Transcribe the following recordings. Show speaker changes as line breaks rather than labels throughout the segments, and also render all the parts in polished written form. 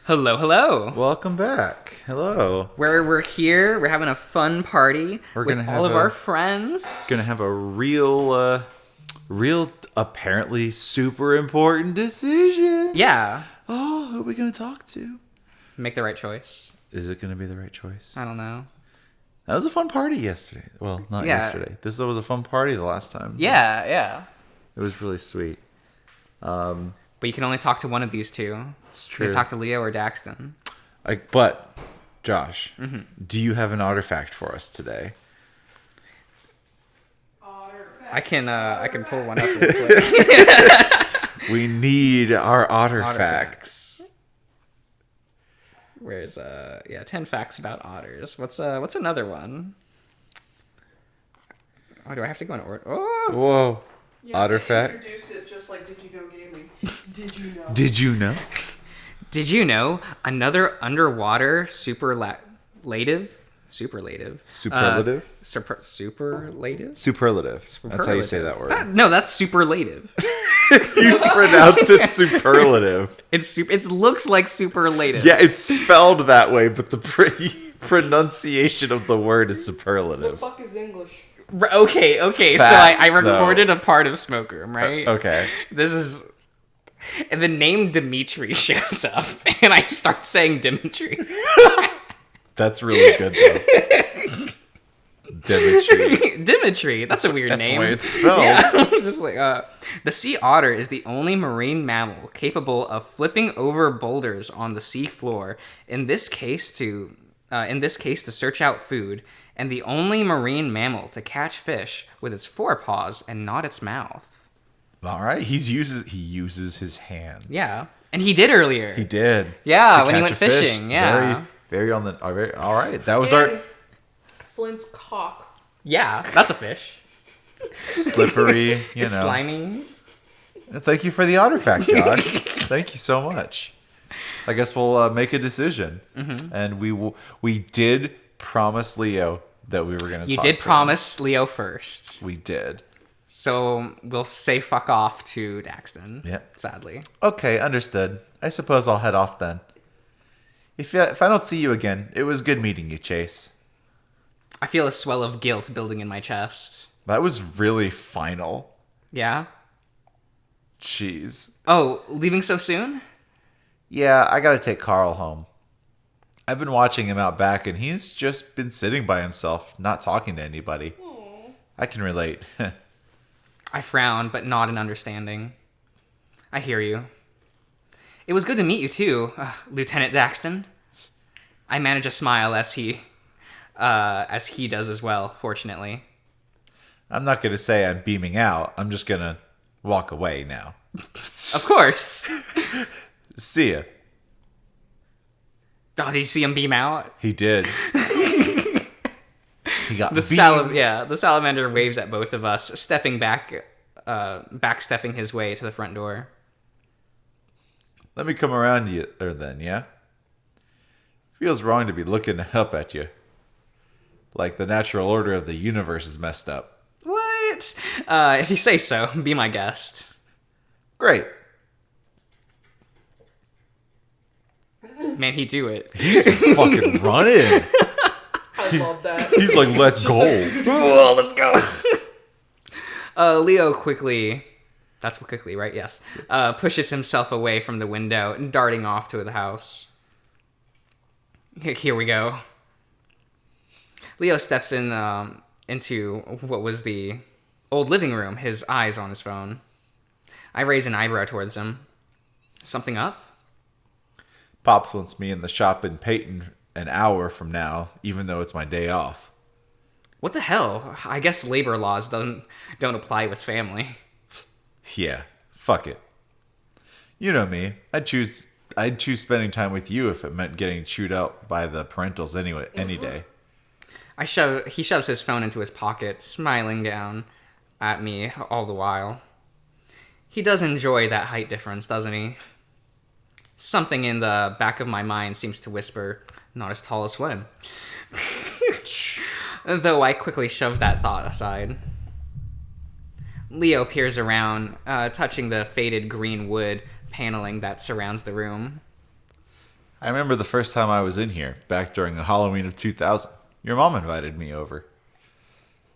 Hello, hello.
Welcome back. Hello.
We're here. We're having a fun party
We're
with
gonna
all
have
of our friends.
Gonna have a real, apparently super important decision.
Yeah.
Oh, who are we gonna talk to?
Make the right choice.
Is it gonna be the right choice?
I don't know.
That was a fun party yesterday. Well, not yesterday. This was a fun party the last time.
Yeah.
It was really sweet.
But you can only talk to one of these two.
It's
You
true.
can talk to Leo or Daxton.
But, Josh, do you have an artifact for us today?
I can pull one up real quick.
We need our artifacts.
Where's 10 facts about otters. What's another one? Oh, do I have to go in order? Oh,
Whoa.
Yeah,
Artifact.
Introduce it just like Did You Know Gaming. Did you know?
Did you know?
did you know another underwater superlative?
Superlative?
Superlative?
Superlative. That's how you say that word.
No, that's superlative.
You pronounce it superlative.
It looks like superlative.
Yeah, it's spelled that way, but the pronunciation of the word is
What the
superlative.
fuck is English?
Okay.
Facts,
so I
though.
recorded a part of Smoke Room, right?
Okay.
This is... And the name Dimitri shows up, and I start saying Dimitri.
That's really good, though. Dimitri.
Dimitri. That's a weird
That's
name.
the way it's spelled.
Yeah, just like the sea otter is the only marine mammal capable of flipping over boulders on the sea floor. In this case, to search out food, and the only marine mammal to catch fish with its forepaws and not its mouth.
All right. He uses his hands.
Yeah, and he did earlier.
He did.
Yeah,
To
when he
catch
went
a fish.
fishing. Yeah,
Very on the. All right. That was
And
our
Flynn's cock.
yeah, that's a fish.
slippery. You
It's
know.
slimy.
Thank you for the artifact, Josh. Thank you so much. I guess we'll make a decision, and we did promise Leo that we were going to.
You did promise Leo first.
We did.
So we'll say fuck off to Daxton.
Yep.
Sadly.
Okay, understood. I suppose I'll head off then. If I don't see you again, it was good meeting you, Chase.
I feel a swell of guilt building in my chest.
That was really final.
Yeah?
Jeez.
Oh, leaving so soon?
Yeah, I gotta take Carl home. I've been watching him out back, and he's just been sitting by himself, not talking to anybody. I can relate.
I frown, but nod in understanding. I hear you. It was good to meet you too, Lieutenant Daxton. I manage a smile as he does as well, fortunately.
I'm not gonna say I'm beaming out. I'm just gonna walk away now.
Of course.
See ya.
Oh, did you see him beam out?
He did. He got
The salamander waves at both of us, stepping back, backstepping his way to the front door.
Let me come around you then, yeah? Feels wrong to be looking up at you. Like the natural order of the universe is messed up.
What? If you say so, be my guest.
Great.
Man, he do it.
He's fucking running.
I love that.
He's like, let's go.
Whoa, let's go. Leo quickly, that's quickly, right? Yes. Pushes himself away from the window, darting off to the house. Here we go. Leo steps into what was the old living room, his eyes on his phone. I raise an eyebrow towards him. Something up?
Pops wants me in the shop in Peyton an hour from now, even though it's my day off.
What the hell? I guess labor laws don't apply with family.
Yeah, fuck it. You know me. I'd choose spending time with you if it meant getting chewed out by the parentals anyway, any day.
He shoves his phone into his pocket, smiling down at me all the while. He does enjoy that height difference, doesn't he? Something in the back of my mind seems to whisper, not as tall as Flynn. Though I quickly shove that thought aside. Leo peers around, touching the faded green wood paneling that surrounds the room.
I remember the first time I was in here, back during the Halloween of 2000. Your mom invited me over.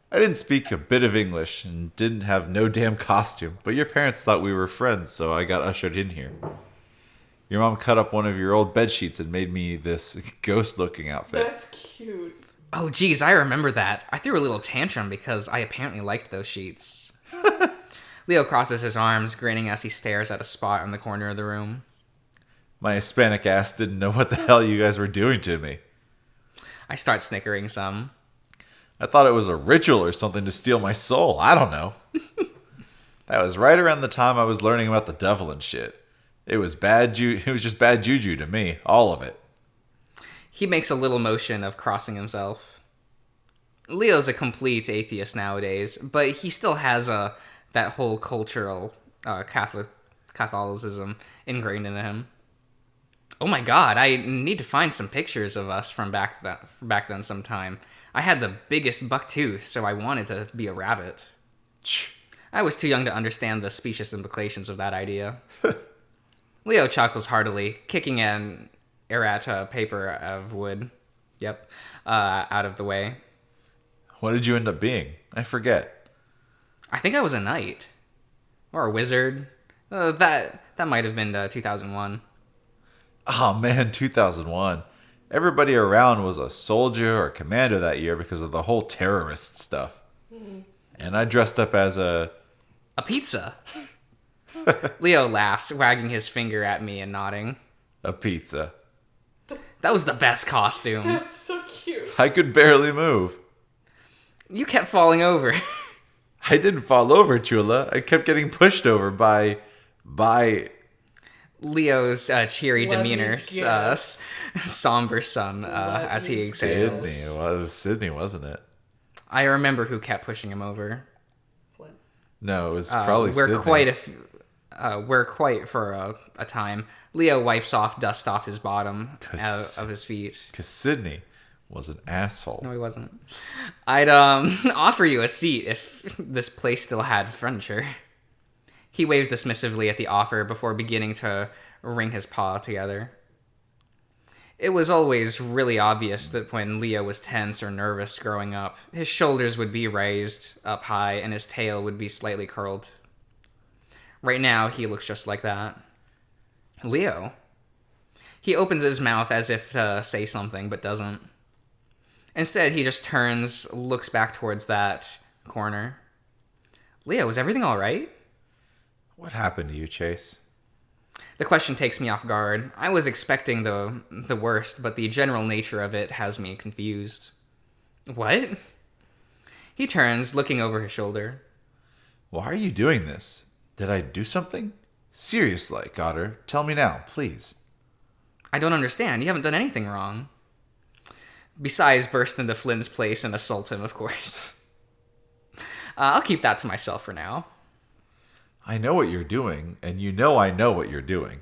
I didn't speak a bit of English and didn't have no damn costume, but your parents thought we were friends, so I got ushered in here. Your mom cut up one of your old bed sheets and made me this ghost-looking outfit.
That's cute.
Oh, geez, I remember that. I threw a little tantrum because I apparently liked those sheets. Leo crosses his arms, grinning as he stares at a spot in the corner of the room.
My Hispanic ass didn't know what the hell you guys were doing to me.
I start snickering some.
I thought it was a ritual or something to steal my soul. I don't know. That was right around the time I was learning about the devil and shit. It was it was just bad juju to me, all of it.
He makes a little motion of crossing himself. Leo's a complete atheist nowadays, but he still has that whole cultural Catholicism ingrained into him. Oh my god, I need to find some pictures of us from back then sometime. I had the biggest buck tooth, so I wanted to be a rabbit. I was too young to understand the specious implications of that idea. Leo chuckles heartily, kicking an errata paper of wood. Yep, out of the way.
What did you end up being? I forget.
I think I was a knight. Or a wizard. That might have been 2001.
Oh man, 2001. Everybody around was a soldier or commander that year because of the whole terrorist stuff. And I dressed up as a
pizza. Leo laughs, wagging his finger at me and nodding.
a pizza.
That was the best costume.
That's so cute.
I could barely move.
You kept falling over.
I didn't fall over, Chula. I kept getting pushed over by
Leo's cheery
Let me
demeanor,
guess.
somber sun as he exhales.
Sydney. Well, it was Sydney, wasn't it?
I remember who kept pushing him over.
Flynn.
No, it was probably
we're
Sydney.
we're quite for a time. Leo wipes off dust off his bottom of his feet.
Because Sydney was an asshole.
No, he wasn't. I'd offer you a seat if this place still had furniture. He waves dismissively at the offer before beginning to wring his paw together. It was always really obvious that when Leo was tense or nervous growing up, his shoulders would be raised up high and his tail would be slightly curled. Right now, he looks just like that. Leo. He opens his mouth as if to say something, but doesn't. Instead, he just turns, looks back towards that corner. Leo, is everything all right?
What happened to you, Chase?
The question takes me off guard. I was expecting the worst, but the general nature of it has me confused. What? He turns, looking over his shoulder.
Why are you doing this? Did I do something? Serious like, Otter. Tell me now, please.
I don't understand. You haven't done anything wrong. Besides burst into Flynn's place and assault him, of course. I'll keep that to myself for now.
I know what you're doing, and you know I know what you're doing.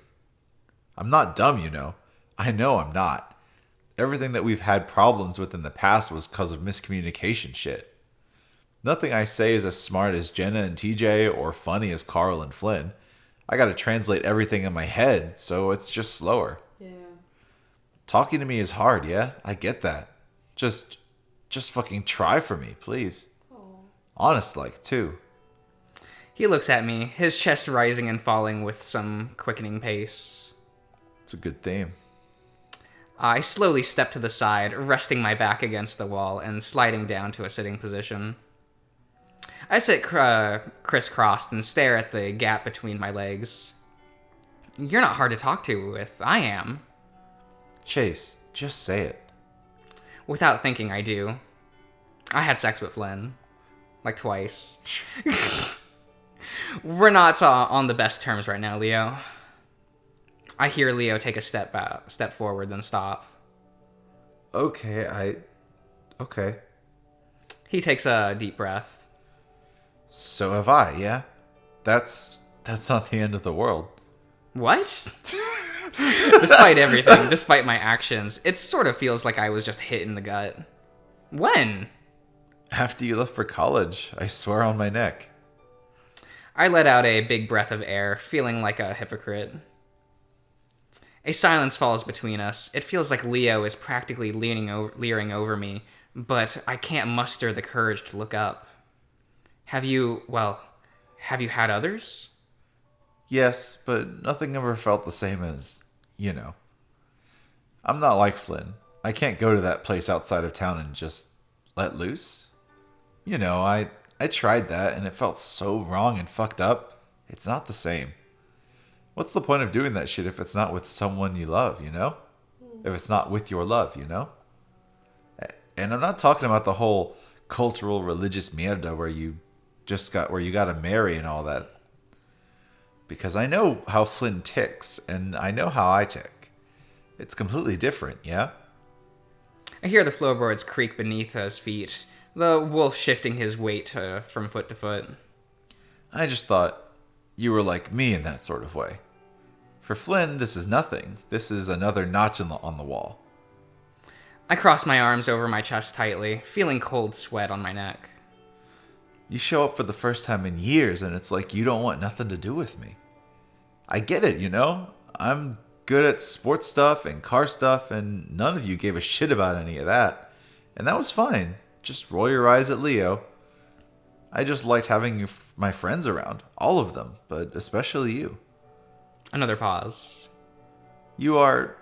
I'm not dumb, you know. I know I'm not. Everything that we've had problems with in the past was because of miscommunication shit. Nothing I say is as smart as Jenna and TJ or funny as Carl and Flynn. I gotta translate everything in my head, so it's just slower.
Yeah.
Talking to me is hard, yeah? I get that. Just fucking try for me, please. Honest like, too.
He looks at me, his chest rising and falling with some quickening pace.
It's a good theme.
I slowly step to the side, resting my back against the wall and sliding down to a sitting position. I sit crisscrossed and stare at the gap between my legs. You're not hard to talk to with. I am.
Chase, just say it.
Without thinking, I do. I had sex with Flynn. Like twice. We're not on the best terms right now, Leo. I hear Leo take a step forward, then stop.
Okay.
He takes a deep breath.
So have I, yeah? That's not the end of the world.
What? Despite everything, despite my actions, it sort of feels like I was just hit in the gut. When?
After you left for college, I swear on my neck.
I let out a big breath of air, feeling like a hypocrite. A silence falls between us. It feels like Leo is practically leering over me, but I can't muster the courage to look up. Have you had others?
Yes, but nothing ever felt the same as, you know. I'm not like Flynn. I can't go to that place outside of town and just let loose. You know, I tried that and it felt so wrong and fucked up. It's not the same. What's the point of doing that shit if it's not with someone you love, you know? If it's not with your love, you know? And I'm not talking about the whole cultural religious mierda where you gotta marry and all that. Because I know how Flynn ticks, and I know how I tick. It's completely different, yeah?
I hear the floorboards creak beneath his feet, the wolf shifting his weight from foot to foot.
I just thought you were like me in that sort of way. For Flynn, this is nothing. This is another notch on the wall.
I cross my arms over my chest tightly, feeling cold sweat on my neck.
You show up for the first time in years, and it's like you don't want nothing to do with me. I get it, you know? I'm good at sports stuff and car stuff, and none of you gave a shit about any of that. And that was fine. Just roll your eyes at Leo. I just liked having my friends around. All of them, but especially you.
Another pause.
You are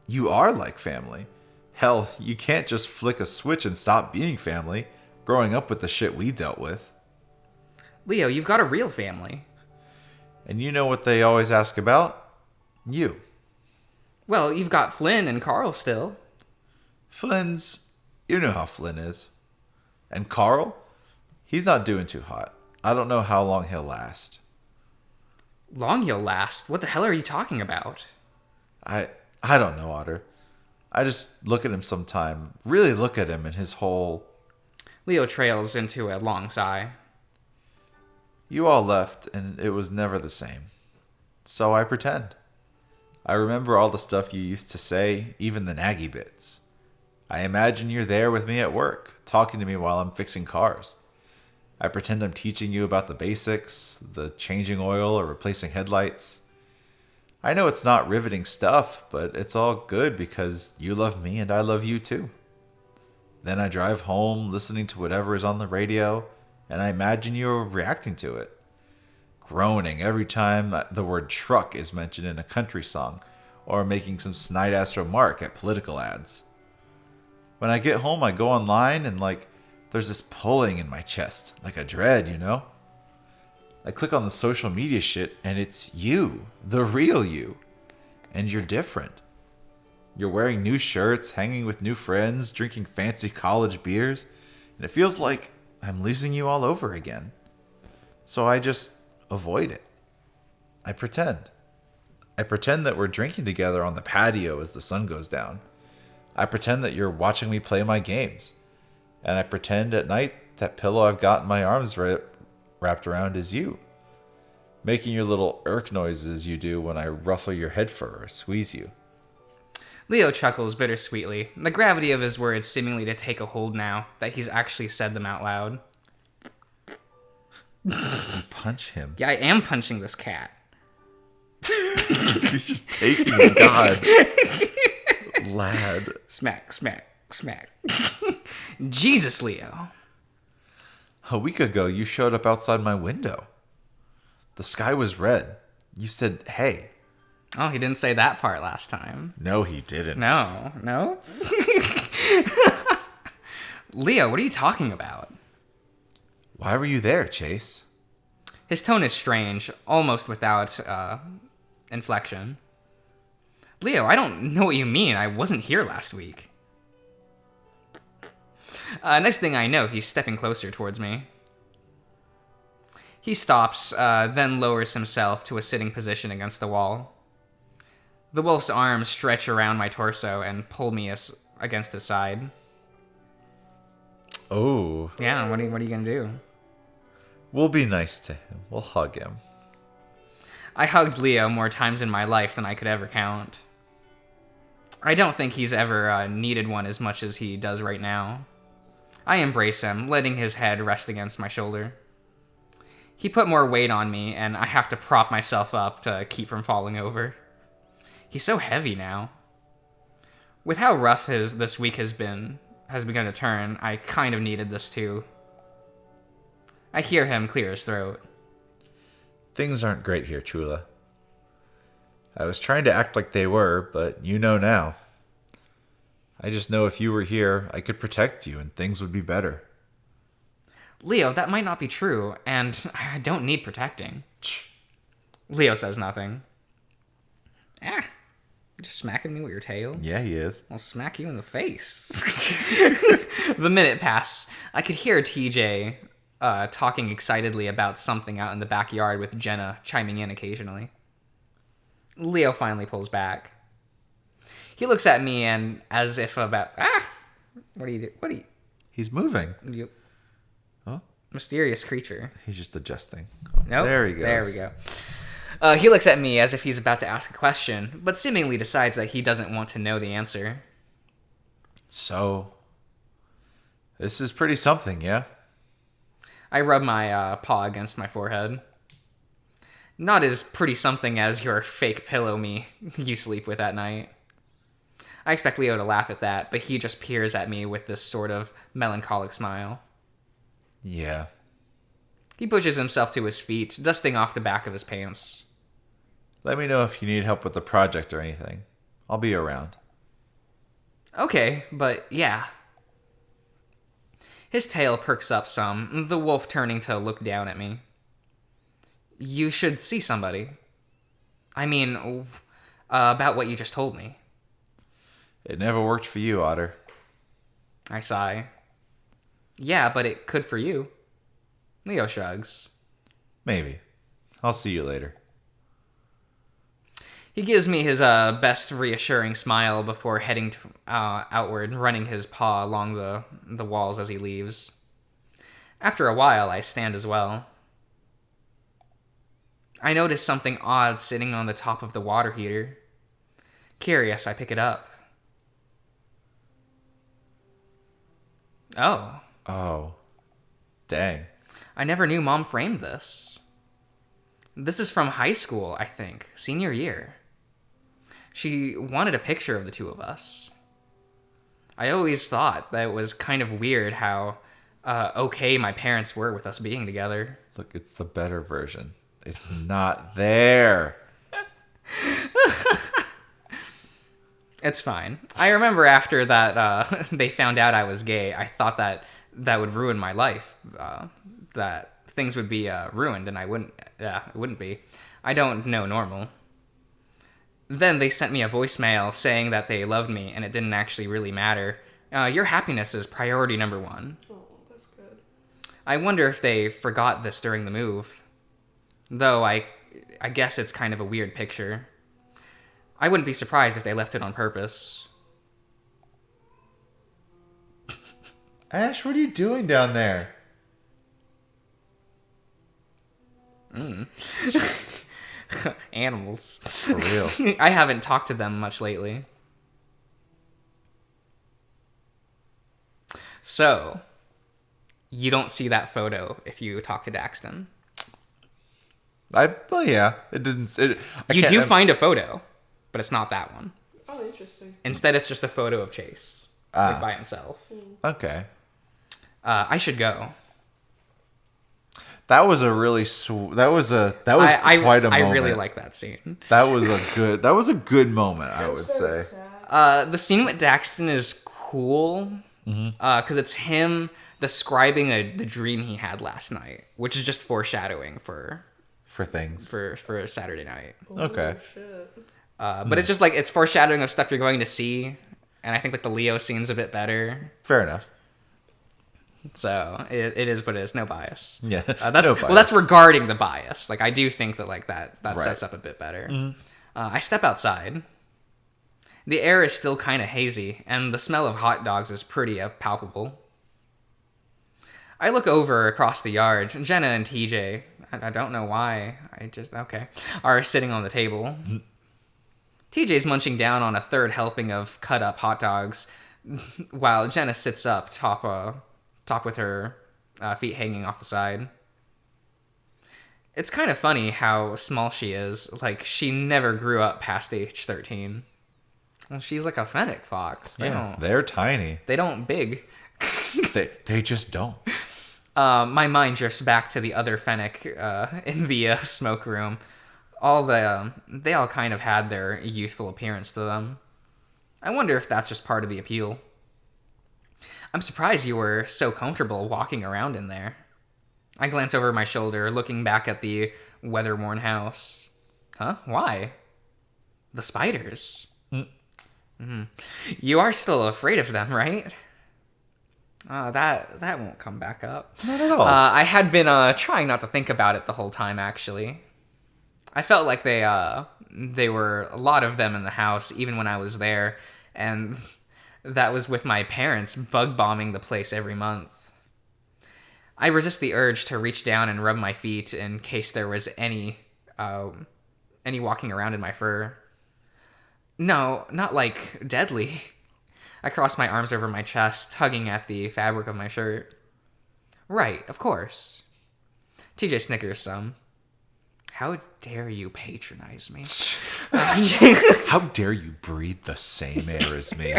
like family. Hell, you can't just flick a switch and stop being family, growing up with the shit we dealt with.
Leo, you've got a real family.
And you know what they always ask about? You.
Well, you've got Flynn and Carl still.
You know how Flynn is. And Carl? He's not doing too hot. I don't know how long he'll last.
Long he'll last? What the hell are you talking about?
I don't know, Otter. I just look at him sometime, really look at him and his whole...
Leo trails into a long sigh.
You all left, and it was never the same. So I pretend. I remember all the stuff you used to say, even the naggy bits. I imagine you're there with me at work, talking to me while I'm fixing cars. I pretend I'm teaching you about the basics, the changing oil or replacing headlights. I know it's not riveting stuff, but it's all good because you love me and I love you too. Then I drive home listening to whatever is on the radio, and I imagine you're reacting to it. Groaning every time the word truck is mentioned in a country song, or making some snide-ass remark at political ads. When I get home, I go online and there's this pulling in my chest, like a dread, you know? I click on the social media shit and it's you, the real you. And you're different. You're wearing new shirts, hanging with new friends, drinking fancy college beers, and it feels like I'm losing you all over again. So I just avoid it. I pretend. I pretend that we're drinking together on the patio as the sun goes down. I pretend that you're watching me play my games. And I pretend at night that pillow I've got in my arms wrapped around is you. Making your little irk noises you do when I ruffle your head fur or squeeze you.
Leo chuckles bittersweetly, the gravity of his words seemingly to take a hold now that he's actually said them out loud.
Punch him.
Yeah, I am punching this cat.
He's just taking it. God. Lad.
Smack, smack, smack. Jesus, Leo.
A week ago, you showed up outside my window. The sky was red. You said, hey.
Oh, he didn't say that part last time.
No, he didn't.
No. Leo, what are you talking about?
Why were you there, Chase?
His tone is strange, almost without inflection. Leo, I don't know what you mean. I wasn't here last week. Next thing I know, he's stepping closer towards me. He stops, then lowers himself to a sitting position against the wall. The wolf's arms stretch around my torso and pull me against his side.
Oh.
Yeah, what are you gonna do?
We'll be nice to him. We'll hug him.
I hugged Leo more times in my life than I could ever count. I don't think he's ever needed one as much as he does right now. I embrace him, letting his head rest against my shoulder. He put more weight on me, and I have to prop myself up to keep from falling over. He's so heavy now. With how rough this week has begun to turn, I kind of needed this too. I hear him clear his throat.
Things aren't great here, Chula. I was trying to act like they were, but you know now. I just know if you were here, I could protect you and things would be better.
Leo, that might not be true, and I don't need protecting. Leo says nothing. Just smacking me with your tail?
Yeah, he is.
I'll smack you in the face. The minute passed. I could hear TJ talking excitedly about something out in the backyard with Jenna chiming in occasionally. Leo finally pulls back. He looks at me and as if about, what do you do? What do you...
He's moving.
You
Oh,
mysterious creature.
he's just adjusting. Oh,
Nope.
there he goes.
There we go. He looks at me as if he's about to ask a question, but seemingly decides that he doesn't want to know the answer.
So, this is pretty something, yeah?
I rub my paw against my forehead. Not as pretty something as your fake pillow me you sleep with at night. I expect Leo to laugh at that, but he just peers at me with this sort of melancholic smile.
Yeah.
He pushes himself to his feet, dusting off the back of his pants.
Let me know if you need help with the project or anything. I'll be around.
Okay, but yeah. His tail perks up some, the wolf turning to look down at me. You should see somebody. I mean, about what you just told me.
It never worked for you, Otter.
I sigh. Yeah, but it could for you. Leo shrugs.
Maybe. I'll see you later.
He gives me his best reassuring smile before heading outward, running his paw along the walls as he leaves. After a while, I stand as well. I notice something odd sitting on the top of the water heater. Curious, I pick it up. Oh.
Oh. Dang.
I never knew Mom framed this. This is from high school, I think. Senior year. She wanted a picture of the two of us. I always thought that it was kind of weird how okay my parents were with us being together.
Look, it's the better version. It's not there.
It's fine. I remember after that they found out I was gay, I thought that would ruin my life. That things would be ruined and it wouldn't be. I don't know normal. Then they sent me a voicemail saying that they loved me and it didn't actually really matter. Your happiness is priority number one.
Oh, that's good.
I wonder if they forgot this during the move. Though I guess it's kind of a weird picture. I wouldn't be surprised if they left it on purpose.
Ash, what are you doing down there?
Animals.
For real.
I haven't talked to them much lately. So, you don't see that photo if you talk to Daxton.
Well, yeah. It didn't.
You do find a photo, but it's not that one.
Oh, interesting.
Instead, it's just a photo of Chase, like by himself.
Okay.
I should go.
That was a really that was quite a moment.
I really like that scene.
That was a good moment, I would say.
The scene with Daxton is cool because it's him describing the dream he had last night, which is just foreshadowing for
things.
for Saturday night.
Okay.
Oh, shit.
But it's just like it's foreshadowing of stuff you're going to see, and I think like the Leo scene's a bit better.
Fair enough.
So it is what it is. No bias.
Yeah.
That's
No bias.
well. That's regarding the bias. Like I do think that like that
Right.
sets up a bit better. I step outside. The air is still kind of hazy, and the smell of hot dogs is pretty palpable. I look over across the yard. Jenna and TJ, I don't know why, are sitting on the table. TJ's munching down on a third helping of cut up hot dogs, while Jenna sits up top with her feet hanging off the side. It's kind of funny how small she is. Like, she never grew up past age 13. Well, she's like a fennec fox.
They're tiny.
They don't big.
They just don't.
My mind drifts back to the other fennec in the smoke room. They all kind of had their youthful appearance to them. I wonder if that's just part of the appeal. I'm surprised you were so comfortable walking around in there. I glance over my shoulder, looking back at the weather-worn house. Huh? Why? The spiders. You are still afraid of them, right? That won't come back up.
Not at all.
I had been trying not to think about it the whole time, actually. I felt like they were a lot of them in the house, even when I was there, and that was with my parents bug bombing the place every month. I resist the urge to reach down and rub my feet in case there was any walking around in my fur. No, not like deadly. I cross my arms over my chest, tugging at the fabric of my shirt. Right, of course. TJ snickers some. How dare you patronize me?
How dare you breathe the same air as me?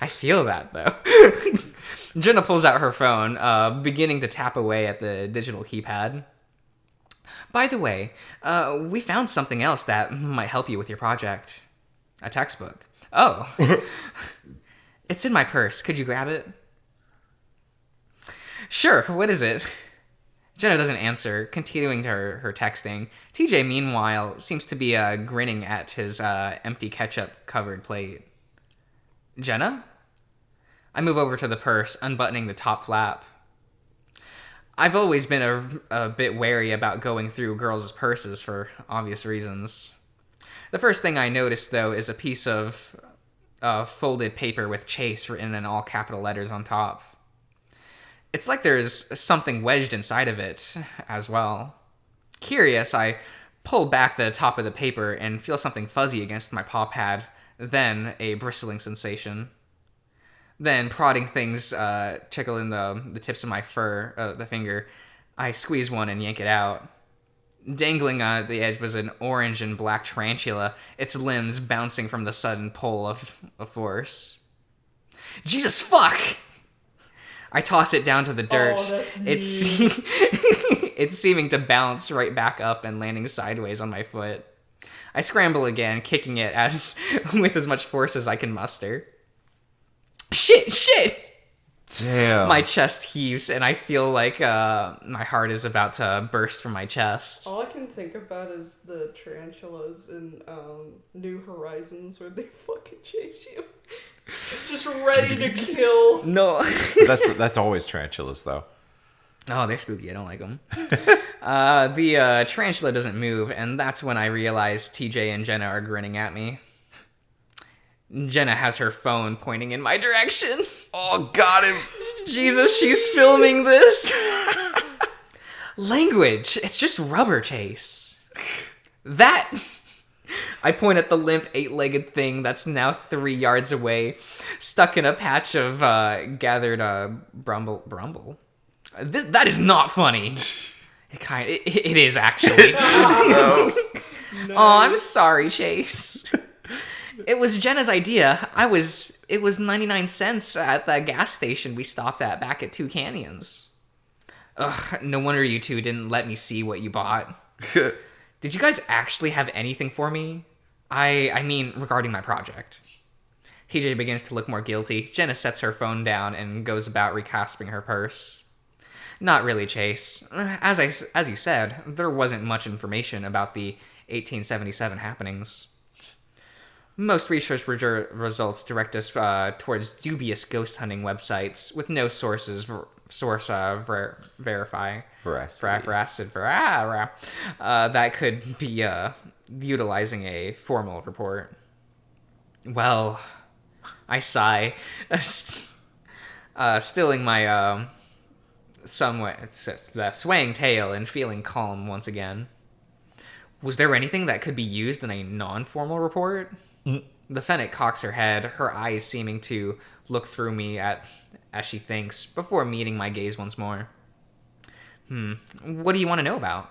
I feel that, though. Jenna pulls out her phone, beginning to tap away at the digital keypad. By the way, we found something else that might help you with your project. A textbook. Oh. It's in my purse. Could you grab it? Sure, what is it? Jenna doesn't answer, continuing to her texting. TJ, meanwhile, seems to be grinning at his empty ketchup-covered plate. Jenna? I move over to the purse, unbuttoning the top flap. I've always been a bit wary about going through girls' purses for obvious reasons. The first thing I noticed, though, is a piece of folded paper with Chase written in all capital letters on top. It's like there's something wedged inside of it as well. Curious, I pull back the top of the paper and feel something fuzzy against my paw pad, then a bristling sensation. Then, prodding things tickle in the tips of my the finger, I squeeze one and yank it out. Dangling on the edge was an orange and black tarantula, its limbs bouncing from the sudden pull of force. Jesus fuck! I toss it down to the dirt.
Oh, that's
It's seeming to bounce right back up and landing sideways on my foot. I scramble again, kicking it with as much force as I can muster. Shit!
Damn.
My chest heaves, and I feel like my heart is about to burst from my chest.
All I can think about is the tarantulas in New Horizons where they fucking chase you. Just ready to kill.
No.
That's always tarantulas, though.
Oh, they're spooky. I don't like them. The tarantula doesn't move, and that's when I realize TJ and Jenna are grinning at me. Jenna has her phone pointing in my direction.
Oh, got him.
Jesus, she's filming this. Language. It's just rubber, Chase. That... I point at the limp, 8-legged thing that's now 3 yards away, stuck in a patch of gathered brumble. That is not funny. It is actually.
No.
Nice.
Oh, I'm sorry, Chase. It was Jenna's idea. It was 99 cents at the gas station we stopped at back at Two Canyons. Ugh, no wonder you two didn't let me see what you bought. Did you guys actually have anything for me? I mean, regarding my project. TJ begins to look more guilty. Jenna sets her phone down and goes about recasping her purse. Not really, Chase. As you said, there wasn't much information about the 1877 happenings. Most research results direct us towards dubious ghost hunting websites with no verify
Veracity.
that could be utilizing a formal report. Well, I sigh, stilling my somewhat swaying tail and feeling calm once again. Was there anything that could be used in a non-formal report? The Fennec cocks her head, her eyes seeming to look through me as she thinks, before meeting my gaze once more. What do you want to know about?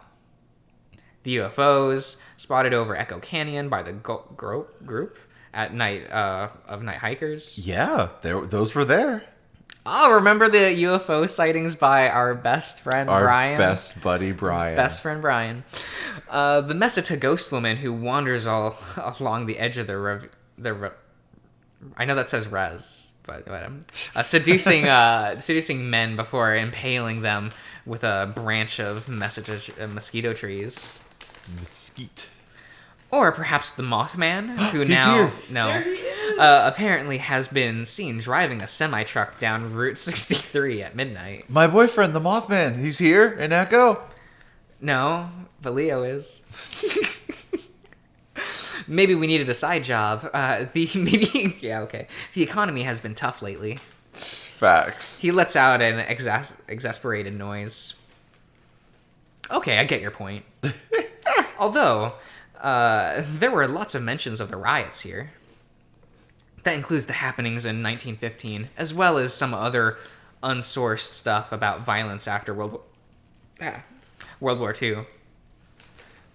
The UFOs spotted over Echo Canyon by the group at night of night hikers.
Yeah, those were there.
Oh, remember the UFO sightings by our best friend
Our
Brian?
best buddy Brian.
Best friend Brian. The Meseta ghost woman who wanders all along the edge of I know that says res, but seducing men before impaling them with a branch of mosquito trees.
Mesquite.
Or perhaps the Mothman, who
He's
now
here.
There he is.
Apparently has been seen driving a semi-truck down Route 63 at midnight.
My boyfriend, the Mothman. He's here in Echo.
No, but Leo is. Maybe we needed a side job. The economy has been tough lately.
Facts.
He lets out an exasperated noise. Okay, I get your point. Although, there were lots of mentions of the riots here. That includes the happenings in 1915, as well as some other unsourced stuff about violence after World War II.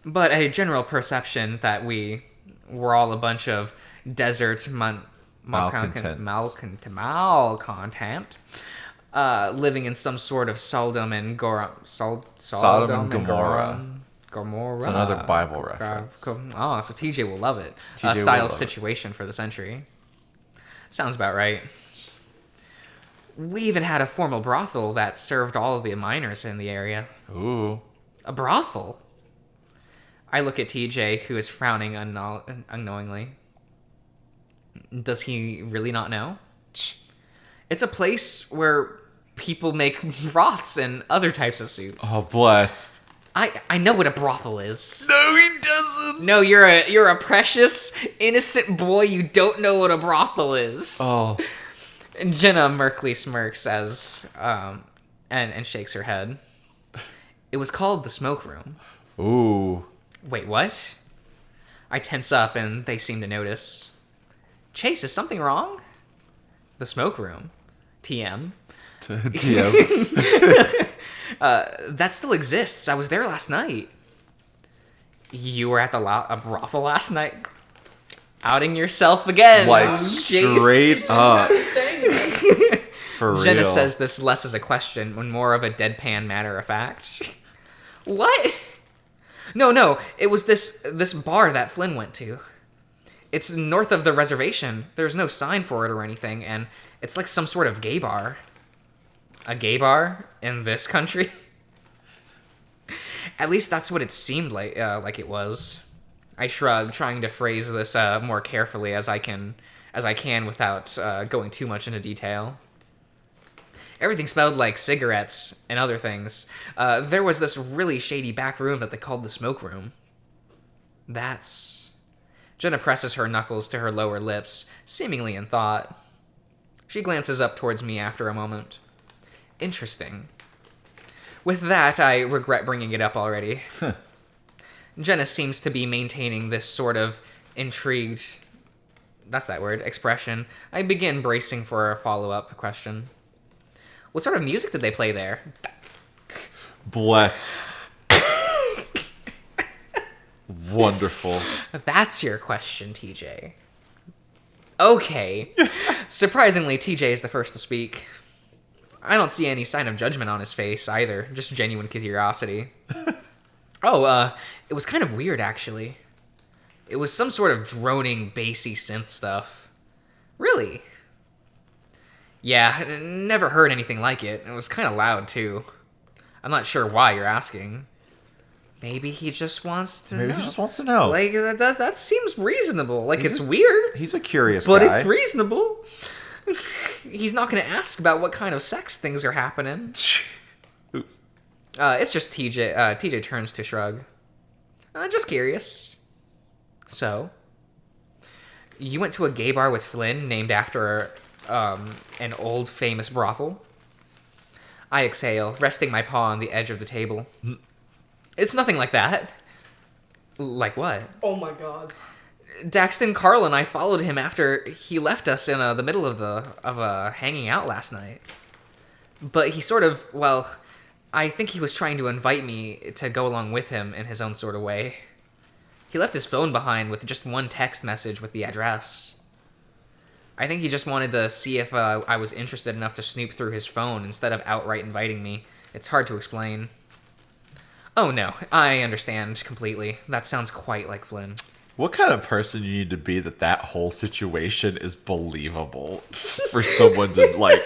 But a general perception that we were all a bunch of desert malcontent, living in some sort of Sodom and Gomorrah.
It's another Bible reference.
Oh, so TJ will love it.
TJ will
Style
love it.
situation for the century. Sounds about right. We even had a formal brothel that served all of the miners in the area.
Ooh.
A brothel? I look at TJ, who is frowning unknowingly. Does he really not know? It's a place where people make broths and other types of soup.
Oh, blessed.
I know what a brothel is.
No, he doesn't.
No, you're a precious, innocent boy. You don't know what a brothel is.
Oh.
And Jenna murkily smirks as and shakes her head. It was called the smoke room.
Ooh.
Wait, what? I tense up and they seem to notice. Chase, is something wrong? The smoke room. TM.
TM.
That still exists. I was there last night. You were at a brothel last night? Outing yourself again.
Like,
Jace.
straight up.
Remember saying that.
For real.
Jenna says this less as a question and more of a deadpan matter of fact. What? No. It was this bar that Flynn went to. It's north of the reservation. There's no sign for it or anything, and it's like some sort of gay bar. A gay bar in this country? At least that's what it seemed like it was. I shrug, trying to phrase this more carefully as I can without going too much into detail. Everything smelled like cigarettes and other things. There was this really shady back room that they called the smoke room. That's... Jenna presses her knuckles to her lower lips, seemingly in thought. She glances up towards me after a moment. Interesting. With that, I regret bringing it up already. Jenna seems to be maintaining this sort of intrigued... That's that word, expression. I begin bracing for a follow-up question. What sort of music did they play there?
Bless. Wonderful.
That's your question, TJ. Okay. Surprisingly, TJ is the first to speak. I don't see any sign of judgment on his face either, just genuine curiosity. It was kind of weird, actually. It was some sort of droning, bassy synth stuff. Really? Yeah, never heard anything like it. It was kind of loud, too. I'm not sure why you're asking. Maybe he just wants to know.
Maybe he just wants to know.
Like, that seems reasonable. Like, it's weird,
He's a curious
but
guy.
it's reasonable. He's not going to ask about what kind of sex things are happening.
Oops.
It's just TJ. TJ turns to shrug. Just curious. So, you went to a gay bar with Flynn named after an old famous brothel? I exhale, resting my paw on the edge of the table. It's nothing like that. Like what?
Oh my god.
Daxton Carl and I followed him after he left us in the middle of hanging out last night. But he sort of, I think he was trying to invite me to go along with him in his own sort of way. He left his phone behind with just one text message with the address. I think he just wanted to see if I was interested enough to snoop through his phone instead of outright inviting me. It's hard to explain. Oh no, I understand completely. That sounds quite like Flynn.
What kind of person you need to be that whole situation is believable for someone to like?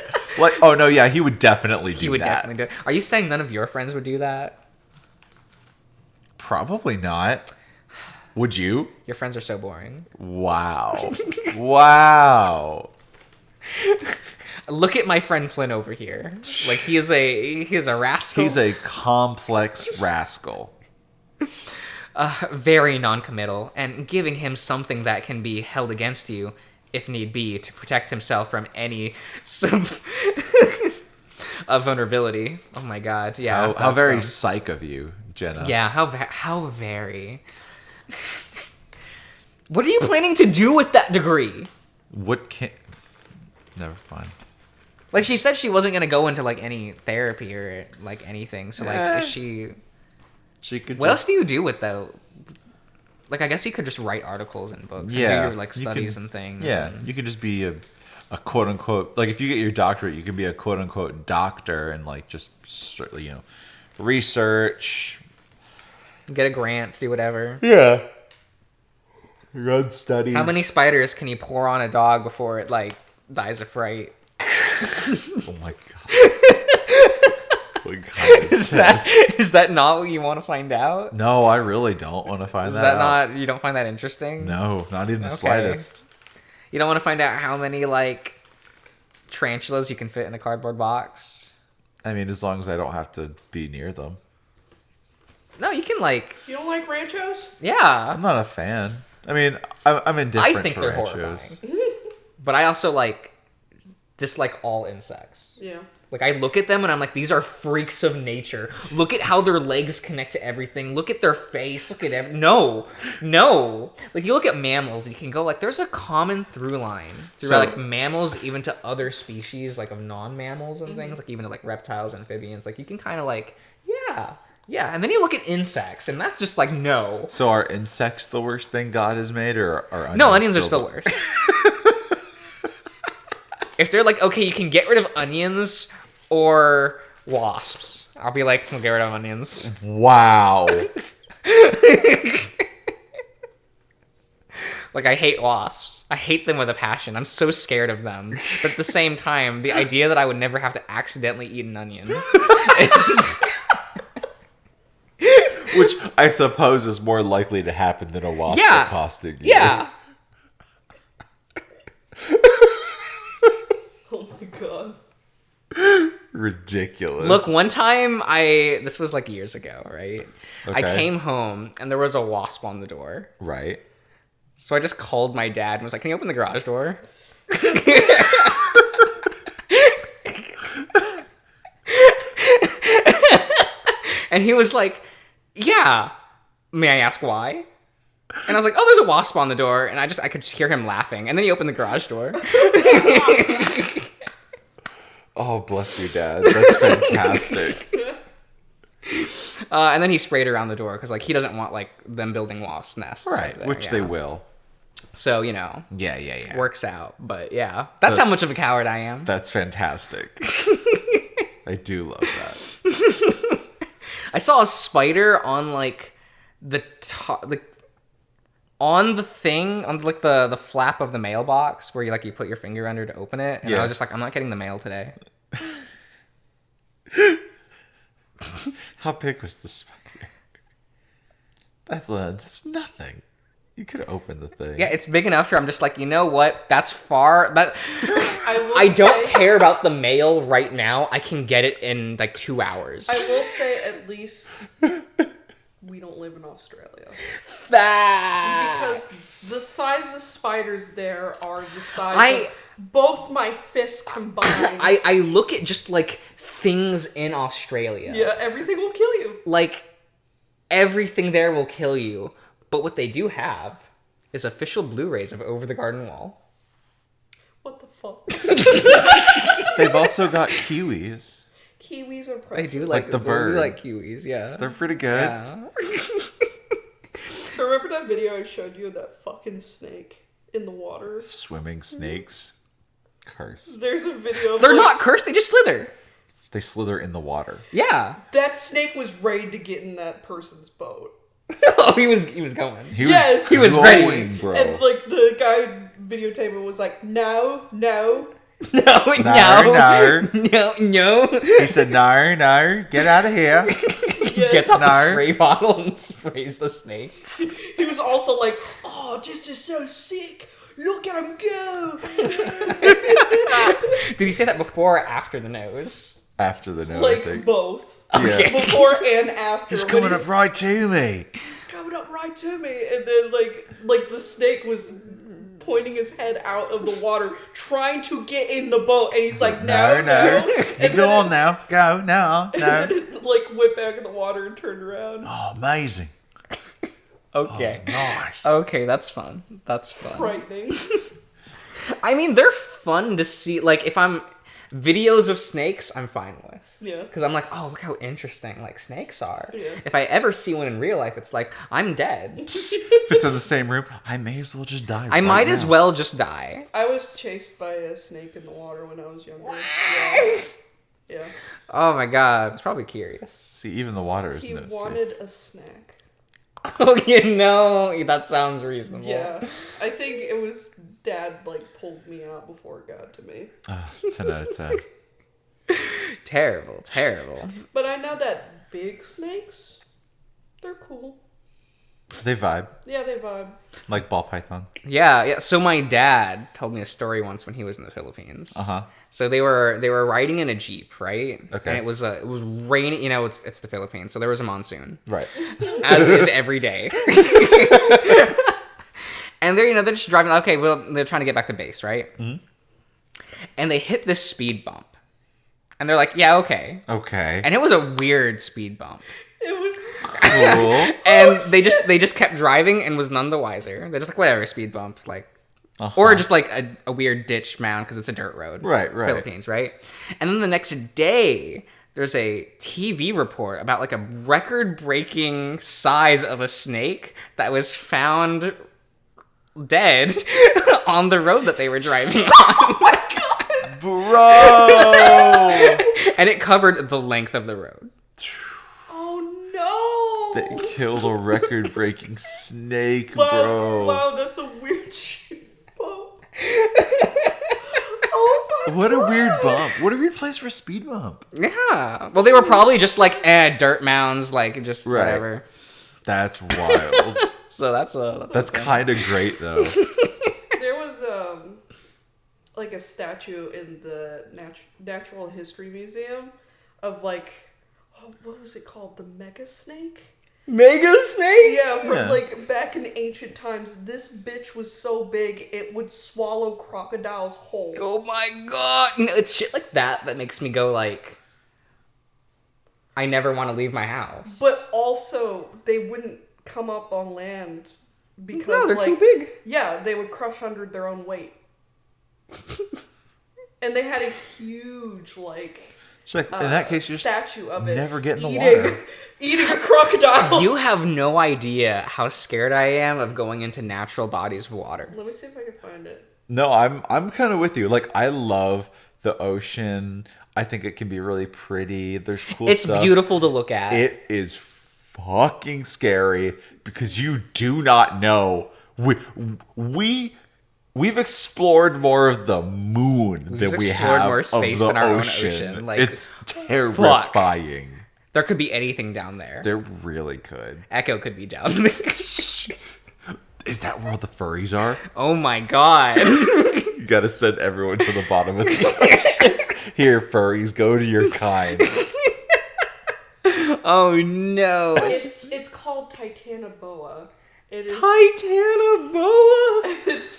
Oh no, yeah, he would definitely do that.
He would definitely do it. Are you saying none of your friends would do that?
Probably not. Would you?
Your friends are so boring.
Wow. Wow.
Look at my friend Flynn over here. Like he is a rascal.
He's a complex rascal.
Very non-committal, and giving him something that can be held against you, if need be, to protect himself from any vulnerability. Oh my god, yeah.
How very psych of you, Jenna.
Yeah, how very. What are you planning to do with that degree?
Never mind.
Like, she said she wasn't gonna go into like any therapy or like anything. So like, is she?
She could.
What else do you do with though? Like, I guess you could just write articles and books and do your like studies and things.
Yeah, you could just be a quote unquote, like if you get your doctorate, you can be a quote unquote doctor and like just research.
Get a grant, do whatever.
Yeah. Run studies.
How many spiders can you pour on a dog before it like dies of fright?
Oh my god. Oh my god.
Is that not what you want to find out?
No, I really don't want to find that out.
Is that not, you don't find that interesting?
No, not even the slightest.
You don't want to find out how many like tarantulas you can fit in a cardboard box?
I mean, as long as I don't have to be near them.
No, you can like.
You don't like ranchos?
Yeah.
I'm not a fan. I mean, I'm indifferent
I think
to
they're
ranchos.
horrifying. But I also like dislike all insects.
Yeah.
Like, I look at them and I'm like, these are freaks of nature. Look at how their legs connect to everything. Look at their face. Look at No. Like, you look at mammals, you can go, like, there's a common through line through, like, mammals even to other species, like, of non-mammals and things. Like, even to, like, reptiles, amphibians. Like, you can kind of, like, yeah. And then you look at insects, and that's just, like, no.
So are insects the worst thing God has made, or are onions?
No, onions are still worse. If they're like, okay, you can get rid of onions or wasps, I'll be like, we'll get rid of onions.
Wow.
Like, I hate wasps. I hate them with a passion. I'm so scared of them. But at the same time, the idea that I would never have to accidentally eat an onion is...
Which I suppose is more likely to happen than a wasp accosting you.
Yeah.
Oh my god.
Ridiculous.
Look, one time this was like years ago, right? I
Okay.
came home and there was a wasp on the door.
Right.
So I just called my dad and was like, can you open the garage door? And he was like, yeah. May I ask why? And I was like, oh, there's a wasp on the door. And I could just hear him laughing. And then he opened the garage door.
Oh, bless your dad. That's fantastic.
And then he sprayed around the door because, like, he doesn't want, like, them building wasp nests.
Right,
there,
which they will.
So, you know.
Yeah.
Works out. But, yeah. That's how much of a coward I am.
That's fantastic. I do love that.
I saw a spider on, like, the top... on the thing, on like the flap of the mailbox where you put your finger under to open it, and I was just like, I'm not getting the mail today.
How big was the spider? That's nothing. You could have opened the thing.
Yeah, it's big enough where I'm just like, you know what? That's far.
I
don't care about the mail right now. I can get it in like 2 hours.
I will say at least we don't live in Australia.
Facts.
Because the size of spiders there are the size of both my fists combined.
I look at just like things in Australia.
Yeah, everything will kill you.
Like, everything there will kill you. But what they do have is official Blu-rays of Over the Garden Wall.
What the fuck?
They've also got kiwis.
Kiwis are
I
precious.
do
Like the bird.
We like kiwis, yeah.
They're pretty good.
Yeah.
Remember that video I showed you of that fucking snake in the water?
Swimming snakes. Curse.
There's a video of
They're
like,
not cursed, they just slither.
They slither in the water.
Yeah.
that snake was ready to get in that person's boat.
Oh, he was going.
Yes.
He was
going,
ready.
bro.
And like the guy videotaping was like, no.
No,
No.
no.
He said, no, get out of here.
Yes.
Gets out the
No.
spray bottle and sprays the snake.
He was also like, oh, this is so sick. Look at him go.
Did he say that before or after the nose?
After the no, I
Like
think.
both.
Yeah.
Before and after.
He's
when
coming up right to me.
He's coming up right to me. And then like the snake was pointing his head out of the water, trying to get in the boat. And he's like, no.
You
And
go
then
on now. Go, no.
And then it like went back in the water and turned around.
Oh, amazing.
Okay.
Oh, nice.
Okay, that's fun. That's fun.
Frightening.
I mean, they're fun to see. Like, if I'm videos of snakes, I'm fine with.
Yeah.
Because I'm like, oh, look how interesting like snakes are.
Yeah.
If I ever see one in real life, it's like I'm dead.
If it's in the same room, I may as well just die.
I might as well just die.
I was chased by a snake in the water when I was younger. Yeah. Yeah.
Oh my god, it's probably curious.
See, even the water is
He
no safe.
wanted a snack.
Oh, you know, that sounds reasonable.
Yeah. I think it was Dad like pulled me out before it got to me.
10 out of 10.
Terrible, terrible.
But I know that big snakes, they're cool.
They vibe.
Yeah, they vibe.
Like ball pythons.
Yeah. So my dad told me a story once when he was in the Philippines.
Uh-huh.
So they were riding in a Jeep, right?
Okay.
And it was raining. You know, it's the Philippines, so there was a monsoon,
Right.
as is every day. And they're just driving. Okay, well, they're trying to get back to base, right? Mm-hmm. And they hit this speed bump, and they're like, "Yeah, okay."
Okay.
And it was a weird speed bump.
It was
Cool.
And they just kept driving and was none the wiser. They're just like, whatever, speed bump, like, or just like a weird ditch mound because it's a dirt road.
Right.
Philippines, right? And then the next day, there's a TV report about like a record-breaking size of a snake that was found dead on the road that they were driving on.
Bro!
And it covered the length of the road.
oh no.
They killed a record-breaking snake,
Wow,
bro.
wow, that's a weird shit bump. Oh my
What a
God.
weird bump. What a weird place for a speed bump.
Yeah. Well, they were probably just like, dirt mounds, like just
Right.
whatever.
That's wild.
So that's
That's kind of great, though.
There was like a statue in the Natural History Museum of like, oh, what was it called? The mega snake?
Mega snake.
Yeah, from
Yeah.
like back in ancient times, this bitch was so big it would swallow crocodiles whole.
Oh my god! It's shit like that makes me go like, I never want to leave my house.
But also, they wouldn't come up on land because
no, they're
like,
too big.
Yeah, they would crush under their own weight. And they had a huge like
It's like, in that case, you just
statue of it.
never get in the
eating,
water.
Eating a crocodile.
You have no idea how scared I am of going into natural bodies of water.
Let me see if I can find it.
No, I'm kind of with you. Like, I love the ocean. I think it can be really pretty. There's cool
It's
stuff.
beautiful to look at.
It is fucking scary because you do not know. We've explored more of the moon than we
explored
have
more
of
space
the
than our own
ocean.
ocean. Like,
it's terrifying.
There could be anything down there.
There really could.
Echo could be down there.
Is that where all the furries are?
Oh my god.
You gotta send everyone to the bottom of the Here, furries, go to your kind.
Oh no.
It's called Titanoboa. It is
Titanoboa.
It's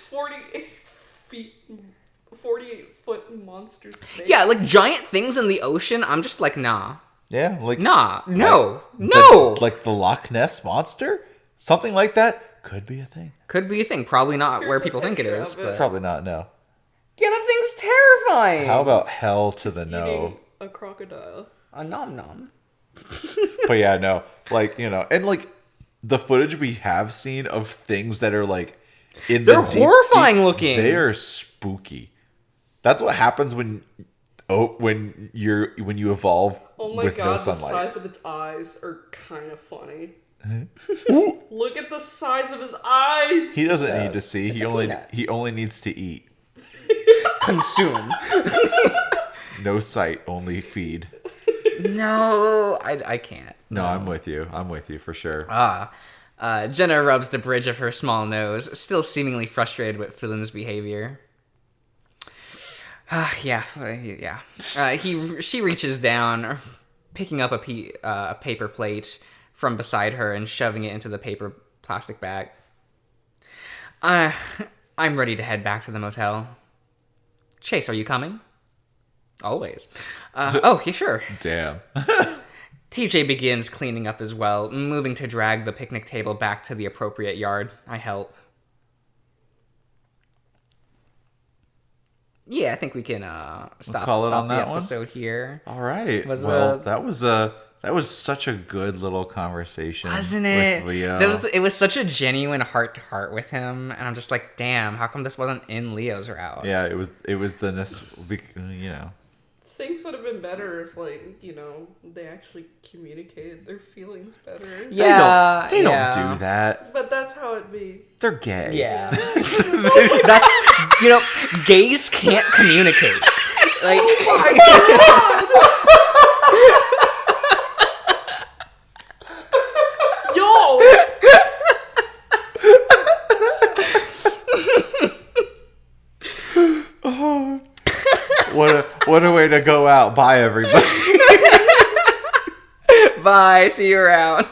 48-foot monster snake.
Yeah, like giant things in the ocean. I'm just like, nah.
Yeah, like
Nah. No.
like
No.
like the Loch Ness monster, something like that could be a thing.
Could be a thing. Probably not
Here's
where
a
people think it
picture
is,
of it.
but
Probably not. No.
yeah, that thing's terrifying.
How about hell to the
Eating
no?
a crocodile.
A nom nom.
But yeah, no, like, you know, and like the footage we have seen of things that are like
They're horrifying looking.
They are spooky. That's what happens when you evolve
Oh my
with
god,
no
the
sunlight.
size of its eyes are kind of funny. Look at the size of his eyes.
He doesn't need to see.
it's a peanut.
He only needs to eat.
Consume.
No sight, only feed.
No, I can't.
No, I'm with you. I'm with you for sure.
Jenna rubs the bridge of her small nose, still seemingly frustrated with Flynn's behavior. Yeah. She reaches down, picking up a paper plate from beside her and shoving it into the paper plastic bag. I'm ready to head back to the motel. Chase, are you coming? Always. Yeah, sure.
Damn.
TJ begins cleaning up as well, moving to drag the picnic table back to the appropriate yard. I help. Yeah, I think we can stop the episode here.
All right. That was such a good little conversation,
wasn't it?
With Leo.
It was such a genuine heart to heart with him, and I'm just like, damn, how come this wasn't in Leo's route?
Yeah, it was you know.
Things would have been better if, like, you know, they actually communicated their feelings better.
Yeah,
they don't do that.
But that's how it be.
They're gay.
Yeah. That's, you know, gays can't communicate. Like,
Oh my god!
What a way to go out. Bye, everybody.
Bye. See you around.